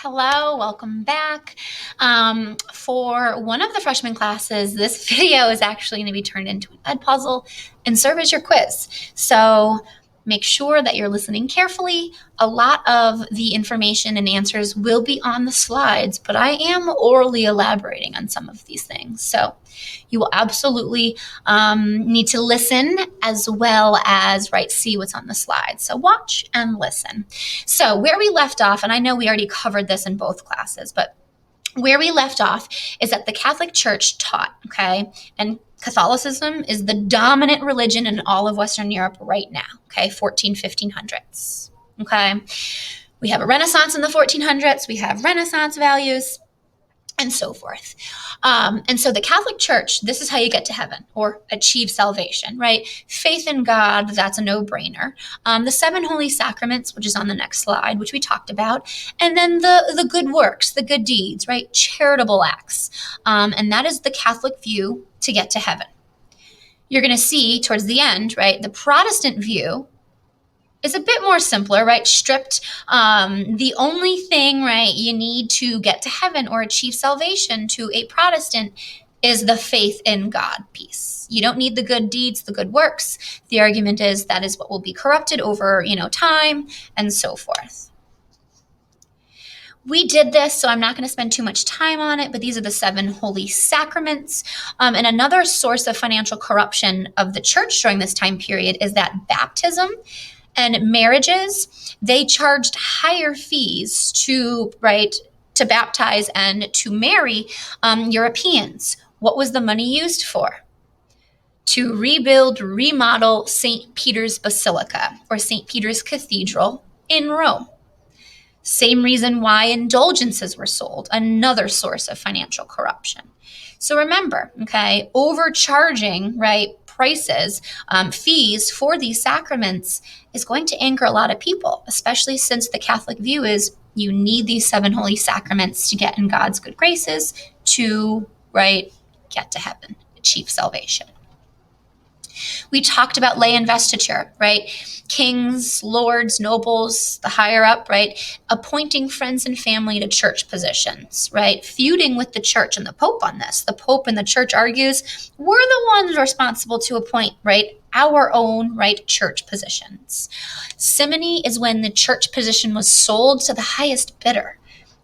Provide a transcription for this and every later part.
Hello, welcome back. For one of the freshman classes, this video is actually going to be turned into an ed puzzle and serve as your quiz. So make sure that you're listening carefully. A lot of the information and answers will be on the slides, but I am orally elaborating on some of these things. So you will absolutely need to listen as well as see what's on the slides. So watch and listen. So where we left off, and I know we already covered this in both classes, but where we left off is that the Catholic Church taught, okay, and Catholicism is the dominant religion in all of Western Europe right now, okay, 1500s, okay? We have a Renaissance in the 1400s, we have Renaissance values, and so forth. And so the Catholic Church, this is how you get to heaven or achieve salvation, right? Faith in God, that's a no-brainer. The seven holy sacraments, which is on the next slide, which we talked about, and then the good works, the good deeds, right? Charitable acts. And that is the Catholic view to get to heaven. You're going to see towards the end, right? The Protestant view is a bit more simpler, right? Stripped. The only thing, right, you need to get to heaven or achieve salvation to a Protestant is the faith in God piece. You don't need the good deeds, the good works. The argument is that is what will be corrupted over, time and so forth. We did this, so I'm not going to spend too much time on it, but these are the seven holy sacraments. And another source of financial corruption of the church during this time period is that baptism and marriages, they charged higher fees to baptize and to marry Europeans. What was the money used for? To remodel St. Peter's Basilica or St. Peter's Cathedral in Rome. Same reason why indulgences were sold, another source of financial corruption. So remember, okay, overcharging, prices, fees for these sacraments is going to anger a lot of people, especially since the Catholic view is you need these seven holy sacraments to get in God's good graces to, get to heaven, achieve salvation. We talked about lay investiture, right? Kings, lords, nobles, the higher up, appointing friends and family to church positions, feuding with the church and the Pope on this. The Pope and the church argues we're the ones responsible to appoint, our own, church positions. Simony is when the church position was sold to the highest bidder.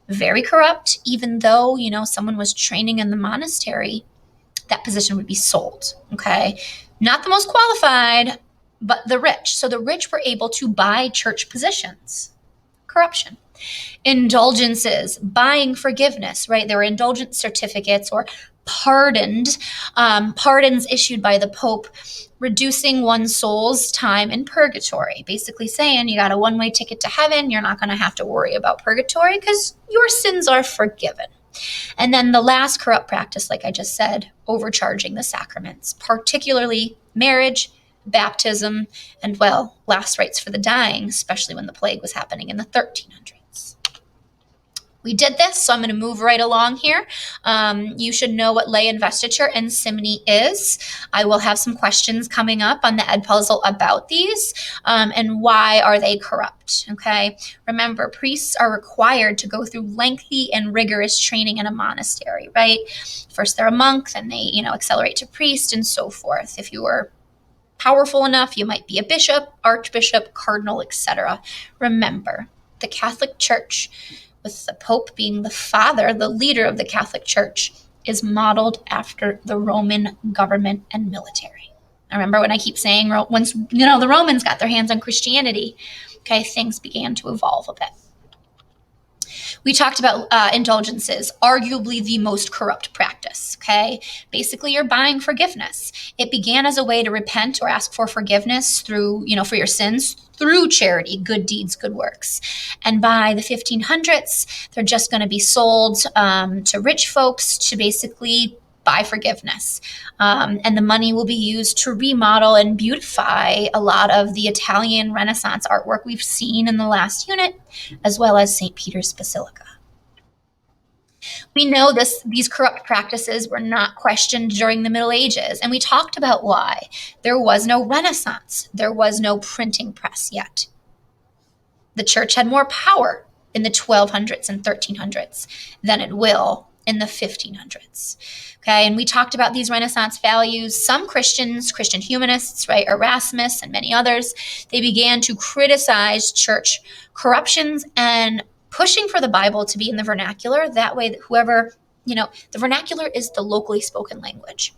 Very corrupt, even though, someone was training in the monastery, that position would be sold, okay? Not the most qualified, but the rich. So the rich were able to buy church positions. Corruption. Indulgences, buying forgiveness, There were indulgence certificates or pardons issued by the Pope, reducing one's soul's time in purgatory. Basically saying you got a one-way ticket to heaven, you're not going to have to worry about purgatory because your sins are forgiven. And then the last corrupt practice, like I just said, overcharging the sacraments, particularly marriage, baptism, and, last rites for the dying, especially when the plague was happening in the 1300s. We did this, so I'm going to move right along here. You should know what lay investiture and simony is. I will have some questions coming up on the ed puzzle about these and why are they corrupt, okay? Remember, priests are required to go through lengthy and rigorous training in a monastery, First they're a monk, then they, accelerate to priest and so forth. If you were powerful enough, you might be a bishop, archbishop, cardinal, etc. Remember, the Catholic Church, with the Pope being the father, the leader of the Catholic Church, is modeled after the Roman government and military. I remember when I keep saying once the Romans got their hands on Christianity, okay, things began to evolve a bit. We talked about indulgences, arguably the most corrupt practice, okay? Basically, you're buying forgiveness. It began as a way to repent or ask for forgiveness through, for your sins, through charity, good deeds, good works. And by the 1500s, they're just going to be sold to rich folks to basically buy forgiveness. And the money will be used to remodel and beautify a lot of the Italian Renaissance artwork we've seen in the last unit, as well as St. Peter's Basilica. We know these corrupt practices were not questioned during the Middle Ages, and we talked about why. There was no Renaissance. There was no printing press yet. The church had more power in the 1200s and 1300s than it will in the 1500s. Okay, and we talked about these Renaissance values. Some Christians, Christian humanists, right, Erasmus and many others, they began to criticize church corruptions and pushing for the Bible to be in the vernacular. That way, that whoever, the vernacular is the locally spoken language.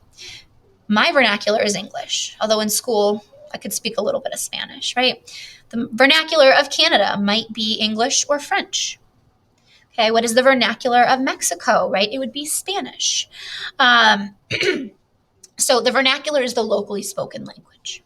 My vernacular is English, although in school I could speak a little bit of Spanish, right? The vernacular of Canada might be English or French. Okay, what is the vernacular of Mexico, right? It would be Spanish. So the vernacular is the locally spoken language.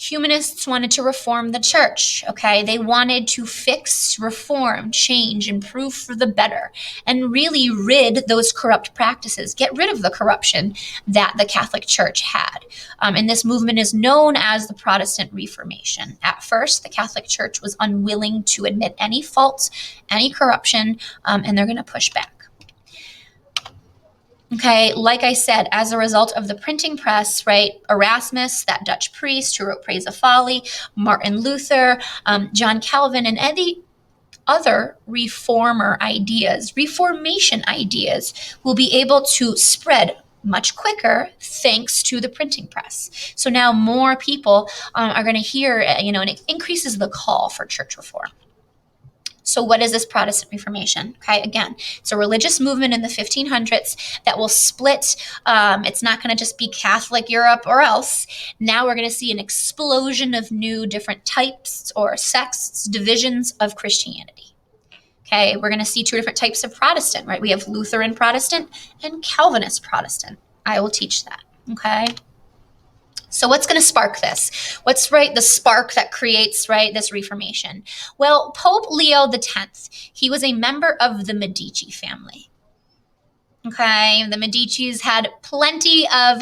Humanists wanted to reform the church, okay? They wanted to fix, reform, change, improve for the better, and really rid those corrupt practices, get rid of the corruption that the Catholic Church had. And this movement is known as the Protestant Reformation. At first, the Catholic Church was unwilling to admit any faults, any corruption, and they're going to push back. Okay, like I said, as a result of the printing press, right, Erasmus, that Dutch priest who wrote Praise of Folly, Martin Luther, John Calvin, and any other reformation ideas will be able to spread much quicker thanks to the printing press. So now more people are going to hear, and it increases the call for church reform. So what is this Protestant Reformation? Okay, again, it's a religious movement in the 1500s that will split. It's not going to just be Catholic Europe or else. Now we're going to see an explosion of new different types or sects, divisions of Christianity. Okay, we're going to see two different types of Protestant, right? We have Lutheran Protestant and Calvinist Protestant. I will teach that, okay? So what's going to spark this? What's the spark that creates this Reformation? Well, Pope Leo X, he was a member of the Medici family. Okay, the Medicis had plenty of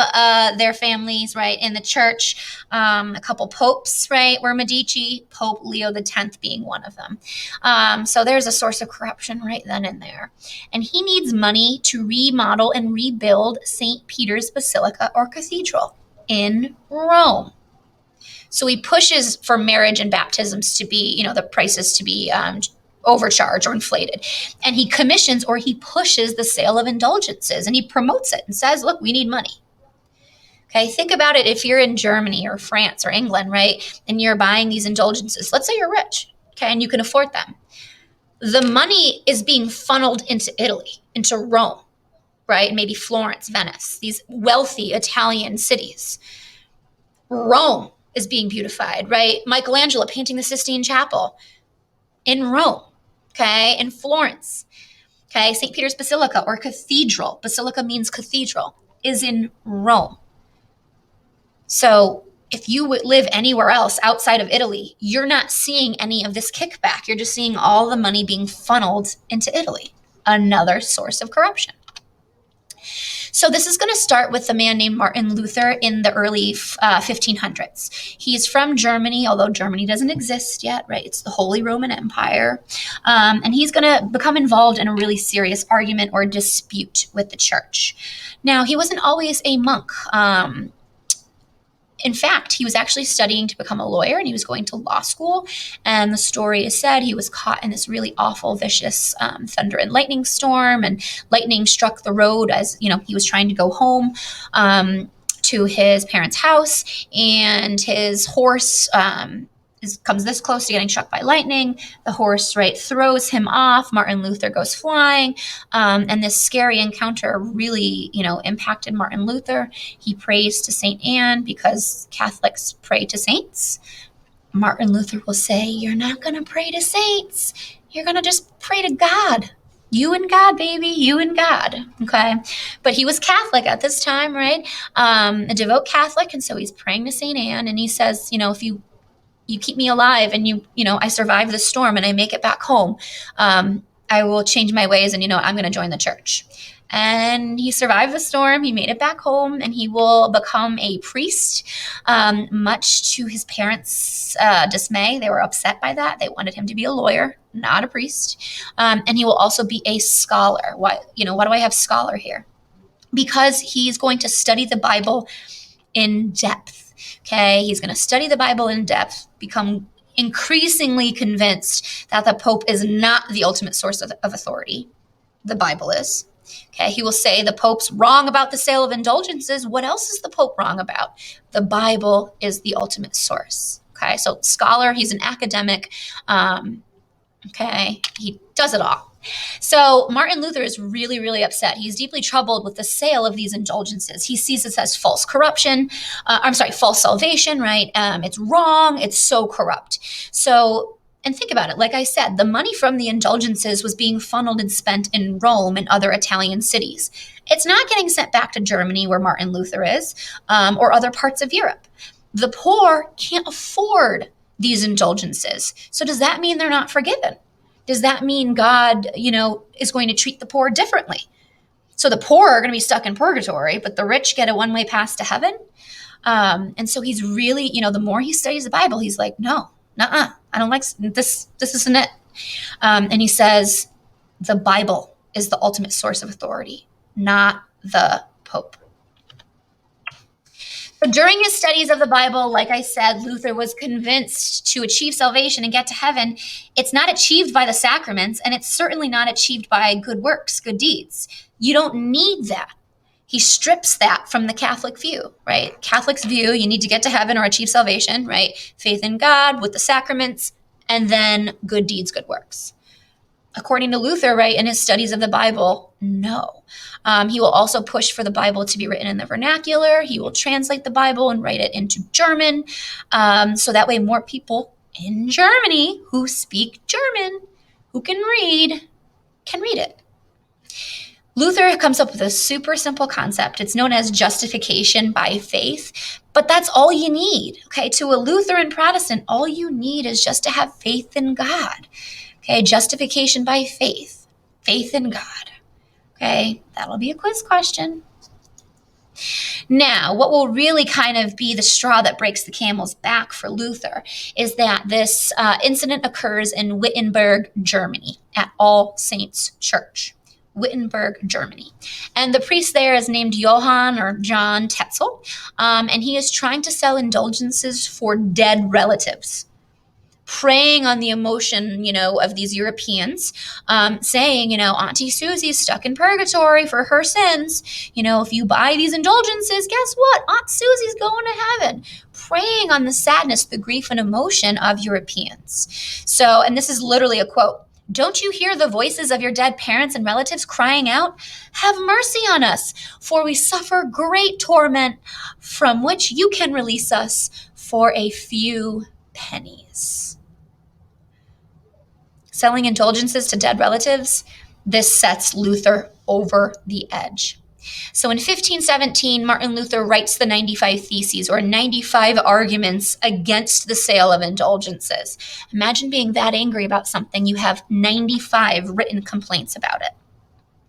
their families, in the church. A couple popes, were Medici, Pope Leo X being one of them. So there's a source of corruption right then and there. And he needs money to remodel and rebuild St. Peter's Basilica or Cathedral in Rome. So he pushes for marriage and baptisms to be, the prices to be overcharged or inflated. And he commissions or he pushes the sale of indulgences and he promotes it and says, look, we need money. Okay, think about it if you're in Germany or France or England, and you're buying these indulgences. Let's say you're rich, okay, and you can afford them. The money is being funneled into Italy, into Rome, maybe Florence, Venice, these wealthy Italian cities. Rome is being beautified, Michelangelo painting the Sistine Chapel in Rome, okay, in Florence, okay, St. Peter's Basilica or Cathedral, Basilica means cathedral, is in Rome. So if you would live anywhere else outside of Italy, you're not seeing any of this kickback. You're just seeing all the money being funneled into Italy, another source of corruption. So this is going to start with a man named Martin Luther in the early 1500s. He's from Germany, although Germany doesn't exist yet, It's the Holy Roman Empire. And he's going to become involved in a really serious argument or dispute with the church. Now, he wasn't always a monk. In fact, he was actually studying to become a lawyer and he was going to law school. And the story is said he was caught in this really awful, vicious thunder and lightning storm. And lightning struck the road as, he was trying to go home to his parents' house. And his horse comes this close to getting struck by lightning. The horse, throws him off. Martin Luther goes flying. And this scary encounter really, impacted Martin Luther. He prays to St. Anne because Catholics pray to saints. Martin Luther will say, you're not going to pray to saints. You're going to just pray to God. You and God, baby, you and God, okay? But he was Catholic at this time, a devout Catholic. And so he's praying to St. Anne and he says, if you keep me alive and I survive the storm and I make it back home, I will change my ways and, I'm going to join the church. And he survived the storm. He made it back home and he will become a priest, much to his parents' dismay. They were upset by that. They wanted him to be a lawyer, not a priest. And he will also be a scholar. Why do I have scholar here? Because he's going to study the Bible in depth. Okay, he's going to study the Bible in depth, become increasingly convinced that the Pope is not the ultimate source of authority. The Bible is. Okay, he will say the Pope's wrong about the sale of indulgences. What else is the Pope wrong about? The Bible is the ultimate source. Okay, so scholar, he's an academic. Okay, he does it all. So Martin Luther is really, really upset. He's deeply troubled with the sale of these indulgences. He sees this as false corruption. False salvation, right? It's wrong. It's so corrupt. So, and think about it. Like I said, the money from the indulgences was being funneled and spent in Rome and other Italian cities. It's not getting sent back to Germany, where Martin Luther is, or other parts of Europe. The poor can't afford these indulgences. So does that mean they're not forgiven? Does that mean God, is going to treat the poor differently? So the poor are going to be stuck in purgatory, but the rich get a one-way pass to heaven? And so he's really, the more he studies the Bible, he's like, no, I don't like this. This isn't it. And he says, the Bible is the ultimate source of authority, not the Pope. So during his studies of the Bible, like I said, Luther was convinced to achieve salvation and get to heaven, it's not achieved by the sacraments, and it's certainly not achieved by good works, good deeds. You don't need that. He strips that from the Catholic view, right? Catholic's view, you need to get to heaven or achieve salvation, right? Faith in God with the sacraments, and then good deeds, good works. According to Luther, right, in his studies of the Bible, no. He will also push for the Bible to be written in the vernacular. He will translate the Bible and write it into German. So that way more people in Germany who speak German, who can read it. Luther comes up with a super simple concept. It's known as justification by faith, but that's all you need. Okay, to a Lutheran Protestant, all you need is just to have faith in God. Okay, justification by faith, faith in God. Okay, that'll be a quiz question. Now, what will really kind of be the straw that breaks the camel's back for Luther is that this incident occurs in Wittenberg, Germany, at All Saints Church. Wittenberg, Germany. And the priest there is named Johann or John Tetzel, and he is trying to sell indulgences for dead relatives, preying on the emotion, of these Europeans, saying, Auntie Susie's stuck in purgatory for her sins. If you buy these indulgences, guess what? Aunt Susie's going to heaven. Preying on the sadness, the grief, and emotion of Europeans. So, and this is literally a quote. Don't you hear the voices of your dead parents and relatives crying out, "Have mercy on us, for we suffer great torment, from which you can release us for a few pennies." Selling indulgences to dead relatives, this sets Luther over the edge. So in 1517, Martin Luther writes the 95 Theses, or 95 arguments against the sale of indulgences. Imagine being that angry about something, you have 95 written complaints about it.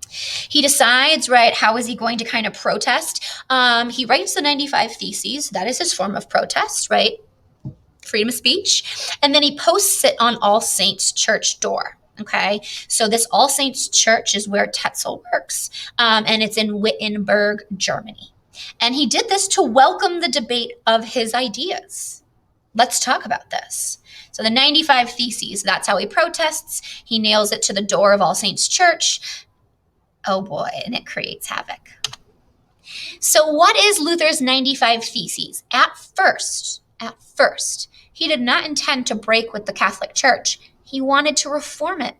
He decides, right, how is he going to kind of protest? He writes the 95 Theses. That is his form of protest, right? Freedom of speech. And then he posts it on All Saints Church door. Okay, so this All Saints Church is where Tetzel works, and it's in Wittenberg, Germany. And he did this to welcome the debate of his ideas. Let's talk about this. So the 95 Theses, that's how he protests. He nails it to the door of All Saints Church. Oh boy, and it creates havoc. So what is Luther's 95 Theses? At first, he did not intend to break with the Catholic Church. He wanted to reform it.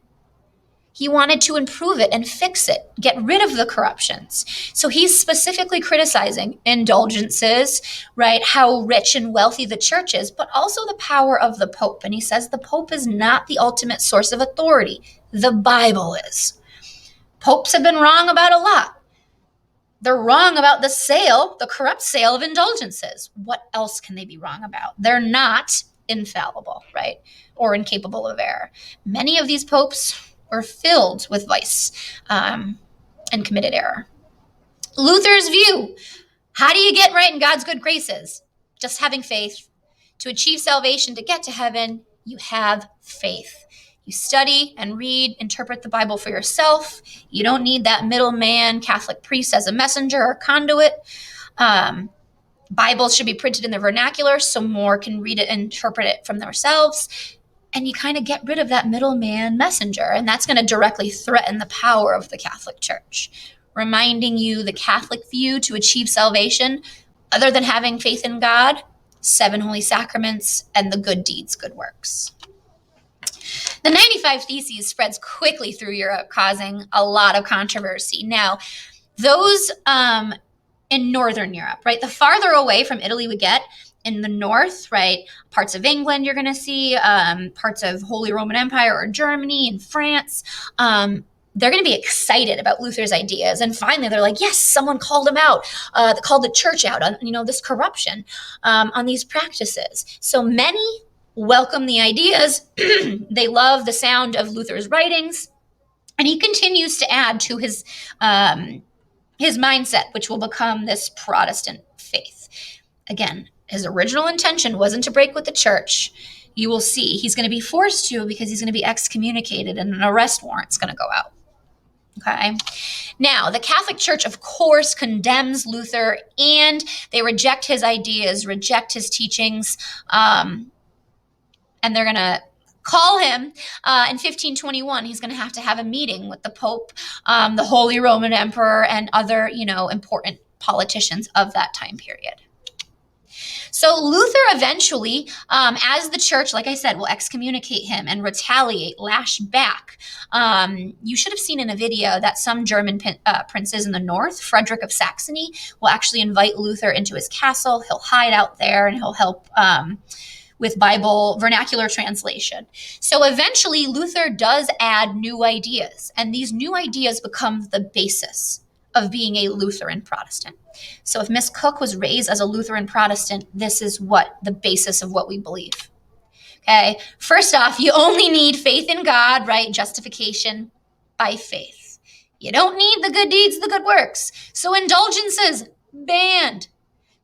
He wanted to improve it and fix it, get rid of the corruptions. So he's specifically criticizing indulgences, right? How rich and wealthy the church is, but also the power of the Pope. And he says the Pope is not the ultimate source of authority. The Bible is. Popes have been wrong about a lot. They're wrong about the corrupt sale of indulgences. What else can they be wrong about? They're not infallible, right? Or incapable of error. Many of these popes were filled with vice and committed error. Luther's view, how do you get right in God's good graces? Just having faith. To achieve salvation, to get to heaven, you have faith. You study and read, interpret the Bible for yourself. You don't need that middleman Catholic priest as a messenger or conduit. Bibles should be printed in the vernacular so more can read it and interpret it from themselves. And you kind of get rid of that middleman messenger, and that's going to directly threaten the power of the Catholic Church, reminding you the Catholic view to achieve salvation, other than having faith in God, 7 holy sacraments, and the good deeds, good works. The 95 Theses spreads quickly through Europe, causing a lot of controversy. Now, those in Northern Europe, right? The farther away from Italy we get, in the north, right? Parts of England, you're going to see parts of Holy Roman Empire or Germany and France. They're going to be excited about Luther's ideas. And finally, they're like, yes, someone called him out, called the church out on, this corruption, on these practices. So many welcome the ideas. They love the sound of Luther's writings. And he continues to add to his mindset, which will become this Protestant faith. Again, his original intention wasn't to break with the church. You will see he's going to be forced to, because he's going to be excommunicated and an arrest warrant's going to go out. Okay. Now, the Catholic Church, of course, condemns Luther, and they reject his ideas, reject his teachings, and they're going to call him in 1521. He's going to have a meeting with the Pope, the Holy Roman Emperor, and other, important politicians of that time period. So Luther eventually, as the church, like I said, will excommunicate him and retaliate, lash back. You should have seen in a video that some German princes in the north, Frederick of Saxony, will actually invite Luther into his castle. He'll hide out there and he'll help with Bible vernacular translation. So eventually Luther does add new ideas, and these new ideas become the basis of being a Lutheran Protestant. So if Miss Cook was raised as a Lutheran Protestant, this is what the basis of what we believe. Okay, first off, you only need faith in God, right? Justification by faith. You don't need the good deeds, the good works. So indulgences, banned.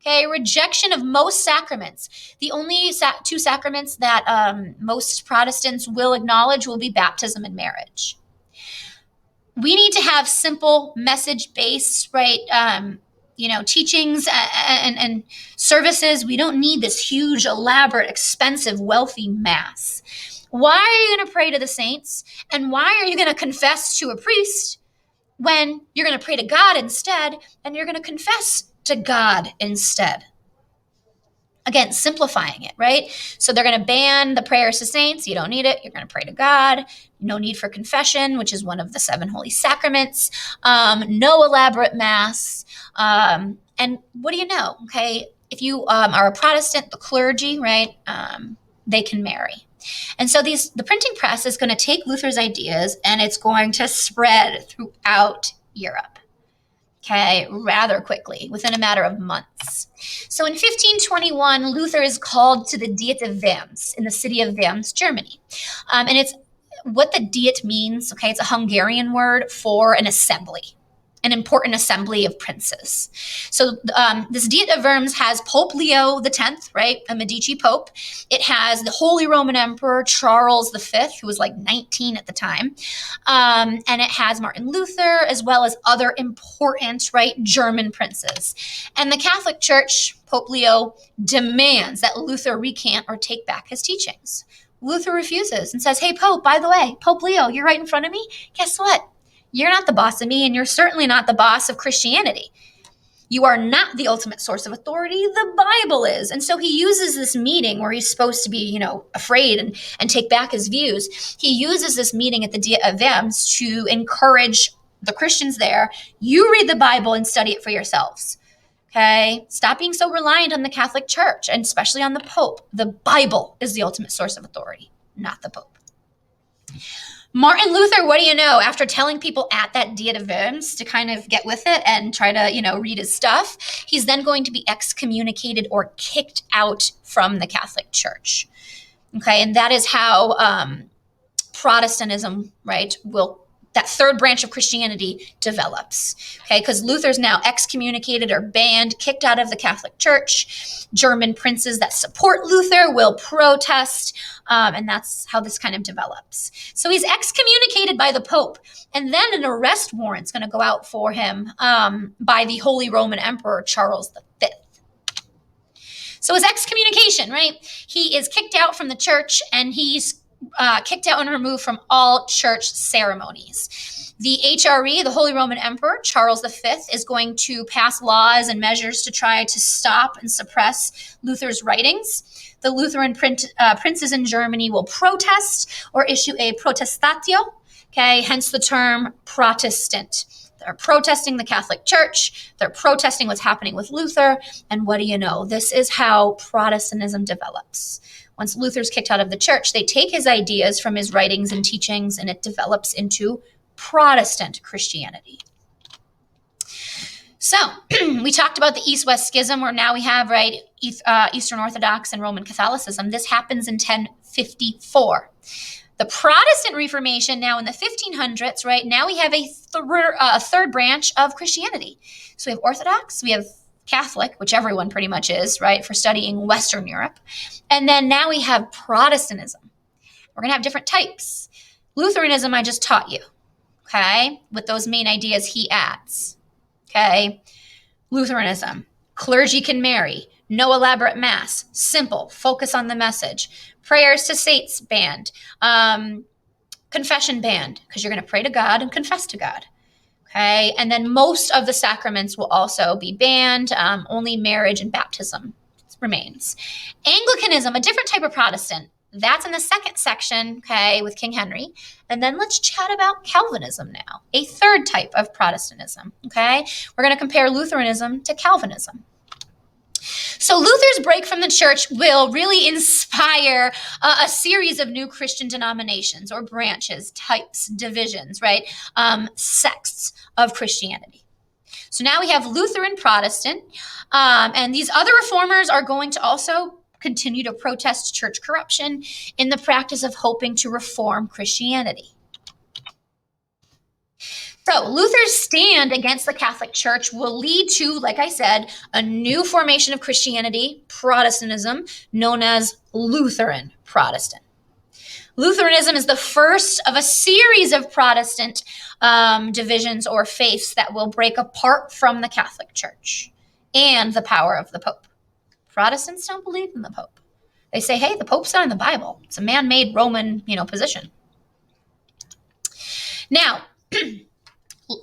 Okay, rejection of most sacraments. The only 2 sacraments that most Protestants will acknowledge will be baptism and marriage. We need to have simple message-based, right, teachings and services. We don't need this huge, elaborate, expensive, wealthy mass. Why are you going to pray to the saints? And why are you going to confess to a priest when you're going to pray to God instead, and you're going to confess to God instead? Again, simplifying it, right? So they're going to ban the prayers to saints. You don't need it. You're going to pray to God. No need for confession, which is one of the 7 holy sacraments. No elaborate mass. And what do you know? Okay, if you are a Protestant, the clergy, right, they can marry. And so the printing press is going to take Luther's ideas and it's going to spread throughout Europe. Okay, rather quickly, within a matter of months. So in 1521, Luther is called to the Diet of Worms in the city of Worms, Germany. And it's what the Diet means, okay, it's a Hungarian word for an assembly, an important assembly of princes. So this Diet of Worms has Pope Leo X, right, a Medici pope. It has the Holy Roman Emperor Charles V, who was like 19 at the time. And it has Martin Luther, as well as other important, right, German princes. And the Catholic Church, Pope Leo, demands that Luther recant or take back his teachings. Luther refuses and says, hey, Pope, by the way, Pope Leo, you're right in front of me. Guess what? You're not the boss of me, and you're certainly not the boss of Christianity. You are not the ultimate source of authority. The Bible is. And so he uses this meeting where he's supposed to be, afraid and take back his views. He uses this meeting at the Diet of Worms to encourage the Christians there. You read the Bible and study it for yourselves. Okay? Stop being so reliant on the Catholic Church, and especially on the Pope. The Bible is the ultimate source of authority, not the Pope. Martin Luther, what do you know? After telling people at that Diet of Worms to kind of get with it and try to, read his stuff, he's then going to be excommunicated or kicked out from the Catholic Church. Okay, and that is how Protestantism, right, that third branch of Christianity develops, okay? Because Luther's now excommunicated or banned, kicked out of the Catholic Church. German princes that support Luther will protest, and that's how this kind of develops. So he's excommunicated by the Pope, and then an arrest warrant's going to go out for him by the Holy Roman Emperor Charles V. So his excommunication, right? He is kicked out from the church, and he's kicked out and removed from all church ceremonies. The HRE, the Holy Roman Emperor, Charles V, is going to pass laws and measures to try to stop and suppress Luther's writings. The Lutheran princes in Germany will protest or issue a protestatio, okay, hence the term Protestant. They're protesting the Catholic Church. They're protesting what's happening with Luther. And what do you know? This is how Protestantism develops. Once Luther's kicked out of the church, they take his ideas from his writings and teachings, and it develops into Protestant Christianity. So we talked about the East-West Schism, where now we have, right, Eastern Orthodox and Roman Catholicism. This happens in 1054. The Protestant Reformation now in the 1500s, right, now we have a third branch of Christianity. So we have Orthodox, we have Catholic, which everyone pretty much is, right, for studying Western Europe. And then now we have Protestantism. We're going to have different types. Lutheranism, I just taught you, okay, with those main ideas he adds, okay. Lutheranism, clergy can marry, no elaborate mass, simple, focus on the message. Prayers to saints banned, confession banned, because you're going to pray to God and confess to God. Okay, and then most of the sacraments will also be banned. Only marriage and baptism remains. Anglicanism, a different type of Protestant. That's in the second section, okay, with King Henry. And then let's chat about Calvinism now, a third type of Protestantism, okay? We're going to compare Lutheranism to Calvinism. So Luther's break from the church will really inspire a series of new Christian denominations or branches, types, divisions, right? Sects of Christianity. So now we have Lutheran, Protestant, and these other reformers are going to also continue to protest church corruption in the practice of hoping to reform Christianity. So Luther's stand against the Catholic Church will lead to, like I said, a new formation of Christianity, Protestantism, known as Lutheran Protestant. Lutheranism is the first of a series of Protestant divisions or faiths that will break apart from the Catholic Church and the power of the Pope. Protestants don't believe in the Pope. They say, hey, the Pope's not in the Bible. It's a man-made Roman, position. Now,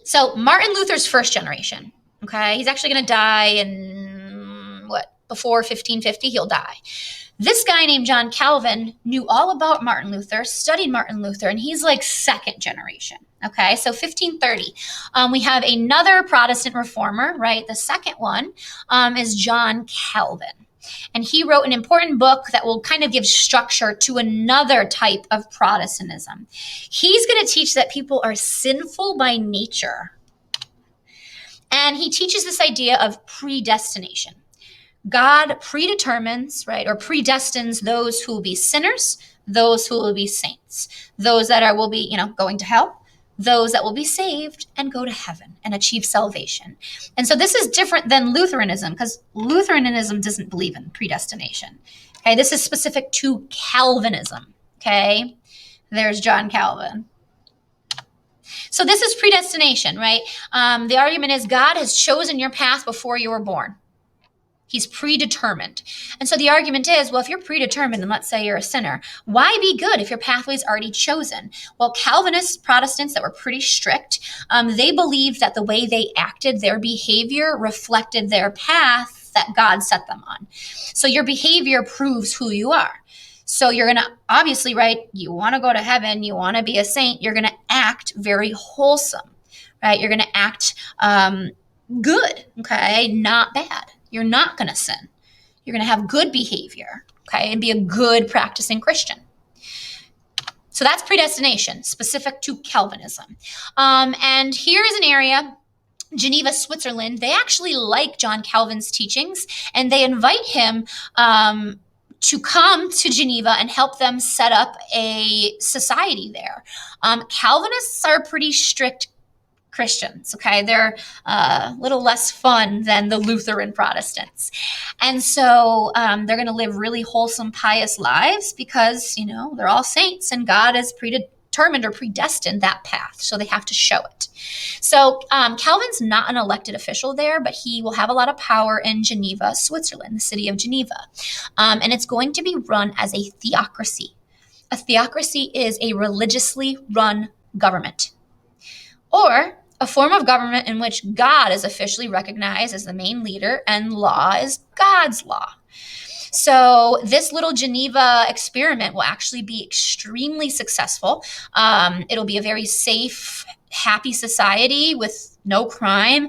so Martin Luther's first generation, okay? He's actually going to die in, before 1550, he'll die. This guy named John Calvin knew all about Martin Luther, studied Martin Luther, and he's like second generation, okay? So 1530. We have another Protestant reformer, right? The second one is John Calvin. And he wrote an important book that will kind of give structure to another type of Protestantism. He's going to teach that people are sinful by nature. And he teaches this idea of predestination. God predetermines, right, or predestines those who will be sinners, those who will be saints, those that will be, going to hell, those that will be saved and go to heaven and achieve salvation. And so this is different than Lutheranism, because Lutheranism doesn't believe in predestination. Okay, this is specific to Calvinism. Okay, there's John Calvin. So this is predestination, right? The argument is God has chosen your path before you were born. He's predetermined. And so the argument is, well, if you're predetermined, and let's say you're a sinner, why be good if your pathway's already chosen? Well, Calvinist Protestants that were pretty strict, they believed that the way they acted, their behavior reflected their path that God set them on. So your behavior proves who you are. So you're going to, obviously, right, you want to go to heaven, you want to be a saint, you're going to act very wholesome, right? You're going to act good, okay, not bad. You're not going to sin. You're going to have good behavior, okay, and be a good practicing Christian. So that's predestination, specific to Calvinism. And here is an area, Geneva, Switzerland. They actually like John Calvin's teachings, and they invite him to come to Geneva and help them set up a society there. Calvinists are pretty strict Christians, okay? They're a little less fun than the Lutheran Protestants. And so they're going to live really wholesome, pious lives because, they're all saints and God has predetermined or predestined that path, so they have to show it. So Calvin's not an elected official there, but he will have a lot of power in Geneva, Switzerland, the city of Geneva. And it's going to be run as a theocracy. A theocracy is a religiously run government, or a form of government in which God is officially recognized as the main leader and law is God's law. So this little Geneva experiment will actually be extremely successful. It'll be a very safe, happy society with no crime.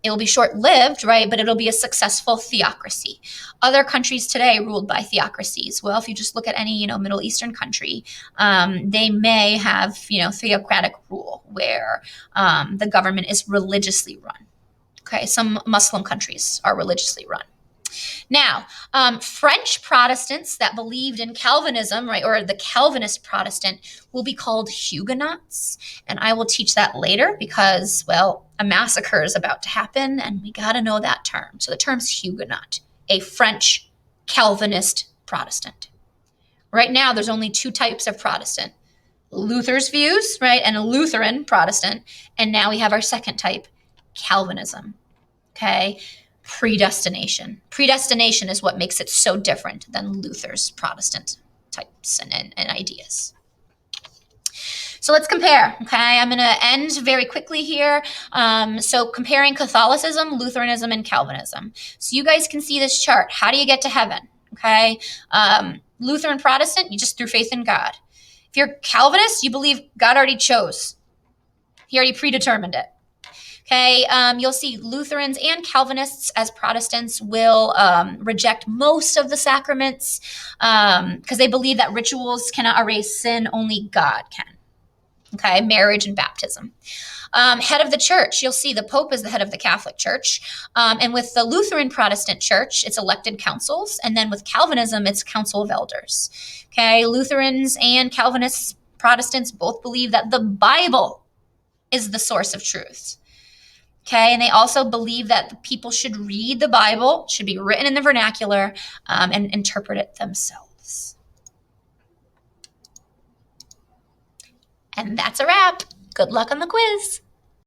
It'll be short-lived, right? But it'll be a successful theocracy. Other countries today ruled by theocracies. Well, if you just look at any, Middle Eastern country, they may have, theocratic rule where the government is religiously run. Okay, some Muslim countries are religiously run. Now, French Protestants that believed in Calvinism, right, or the Calvinist Protestant, will be called Huguenots. And I will teach that later because, well, a massacre is about to happen and we got to know that term. So the term's Huguenot, a French Calvinist Protestant. Right now, there's only two types of Protestant. Luther's views, right, and a Lutheran Protestant. And now we have our second type, Calvinism. Okay. Predestination. Predestination is what makes it so different than Luther's Protestant types and ideas. So let's compare, okay? I'm going to end very quickly here. So comparing Catholicism, Lutheranism, and Calvinism. So you guys can see this chart. How do you get to heaven, okay? Lutheran Protestant, you just through faith in God. If you're Calvinist, you believe God already chose. He already predetermined it. Okay, you'll see Lutherans and Calvinists as Protestants will reject most of the sacraments because they believe that rituals cannot erase sin, only God can. Okay, marriage and baptism. Head of the church, you'll see the Pope is the head of the Catholic Church. And with the Lutheran Protestant Church, it's elected councils. And then with Calvinism, it's council of elders. Okay, Lutherans and Calvinists, Protestants both believe that the Bible is the source of truth. Okay, and they also believe that people should read the Bible, should be written in the vernacular, and interpret it themselves. And that's a wrap. Good luck on the quiz.